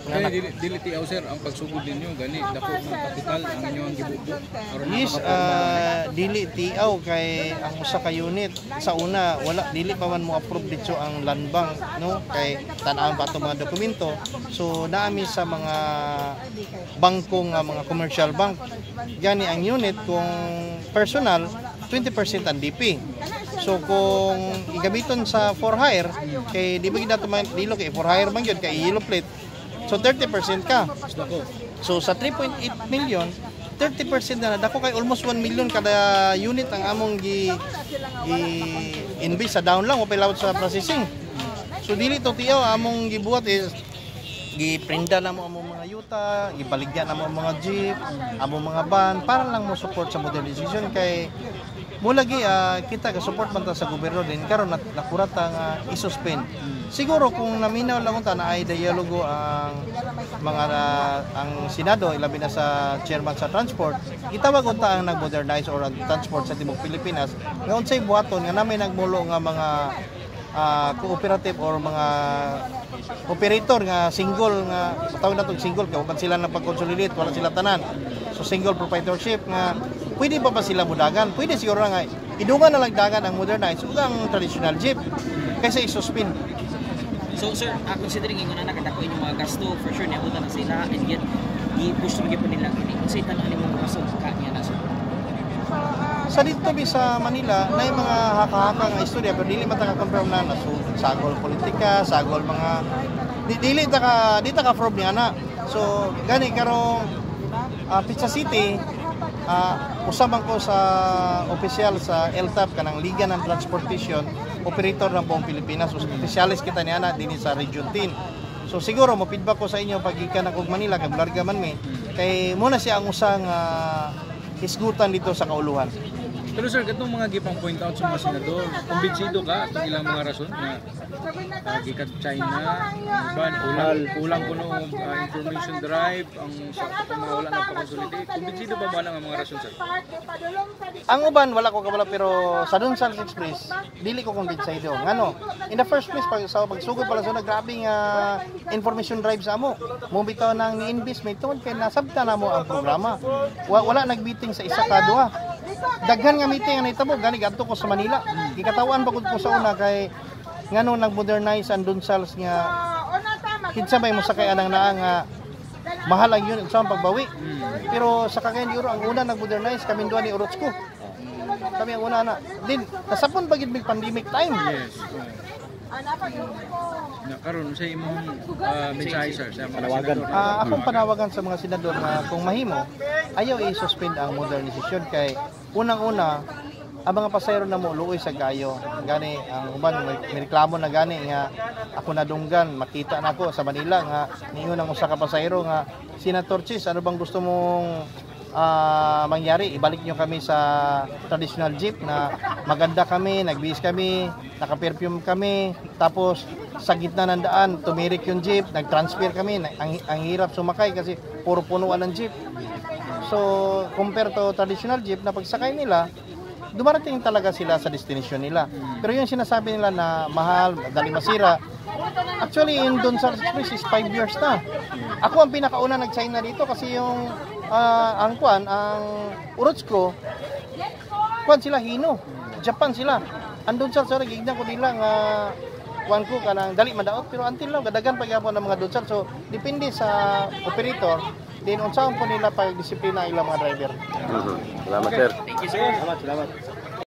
Kaya dili tiaw sir ang pagsugod ninyo gani dako ng kapital ang inyong gibubo. Yes, dili tiaw kay ang usa ka unit sa una wala dili pa man mo approve dito ang land bank no kay tan-awan pa to mga dokumento. So naami sa mga bangko nga mga commercial bank. Gani ang unit kung personal 20% ang DP. So kung igamiton sa for hire kay di ba gid man dilo kay for hire man gyud kay yellow plate. So 30% ka. So sa 3.8 million, 30% na dako kay almost 1 million kada unit ang among invest sa down lang o pilawat sa processing. So dili to tiyaw among gibuhat is giprinda na mo among mga yuta, gibaligyan na mo mga jeep, among mga van para lang mo support sa modernization kay mulagi kita ka support man ta sa gobyerno din karon nakurata nga i-suspend. Siguro kung naminaw lang unta na ay dialogo ang mga ang Senado ilabi na sa chairman sa transport, itawag unta ang nag-modernize or ang transport sa tibuok Pilipinas nga unsay buhaton nga namin nagmulo nga mga cooperative or mga operator nga single nga tawag natong single kay uban sila nang pag-consolidate wala sila tanan. So single proprietorship nga pwede pa sila mudagan? Pwede siguro nga idungan na lang dagan ang modernized ug ang traditional jeep kaysa i-suspend. So sir, considering ingon na nakadako inyong mga gasto, for sure niya na sila and yet i-push mo gyud nila kini. Unsay tanan nimo rason ka niya na sir? Sa dito sa Manila na yung mga haka-haka nga istorya pero dili man ta ka-confirm na so, sagol politika, sagol mga dili ta ka prove niya na. So gani karong Pizza City usabang ko sa opisyal sa LTAP kanang Liga ng Transportation operator ng buong Pilipinas. So specialist kita niya na dinhi sa Region 10. So siguro mo feedback ko sa inyo pag ikan ako Manila kay larga man mi kay muna siya ang usang isgutan dito sa kauluhan. Pero sir, katong mga gipang point out sa mga senador, kumbinsido ka itong ilang mga rason na gikat China, ban ulang kuno information drive ang sa mga wala na pa-consolidate. Kumbinsido ba mo ang mga rason sir? Ang uban wala ko kabalo pero sa Dunsals Express dili ko kumbinsido. Ngano? In the first place pag pagsugod pala sa grabe nga information drive sa amo. Mo bitaw nang ni-invest may tungod kay nasabta na mo ang programa. Wala nagbiting sa isa ka duha. Daghan nga meeting ang nahitabo gani gadto ko sa Manila. Gikatawan pa ko sa una kay ngano nag-modernize ang Dunsals nga kinsa may mosakay anang naa nga mahal ang yun sa pagbawi. Pero sa Cagayan de Oro ang una nag-modernize kami duha ni Orozco. Kami ang una na. Din kasapon pagid mig pandemic time. Yes. Na karon sa imong mensahe sir sa mga senador. Akong panawagan sa mga senador na kung mahimo ayaw i-suspend ang modernization kay unang-una ang mga pasahero na mo luoy sa gayo gani ang uban may reklamo na gani nga ako nadunggan makita na ako sa Manila nga niingon ang usa ka pasahero nga Senator Chis ano bang gusto mong mangyari ibalik nyo kami sa traditional jeep na maganda kami nagbihis kami naka-perfume kami tapos sa gitna ng daan tumirik yung jeep nag-transfer kami ang hirap sumakay kasi puro punuan ng jeep. So compare to traditional jeep na pagsakay nila dumarating talaga sila sa destination nila. Pero yung sinasabi nila na mahal, dali masira, actually yung Dunsals Express is 5 years na. Ako ang pinakauna nag-sign na dito kasi yung ang Orozco, sila Hino, Japan sila. Ang Dunsals sa gignan ko nila nga kuan ko kanang dali madaot pero until now gadagan pagyapon ng mga Dunsals. So depende sa operator din unsaon po nila pag disiplina ilang mga driver. Salamat sir. Thank you sir. Salamat.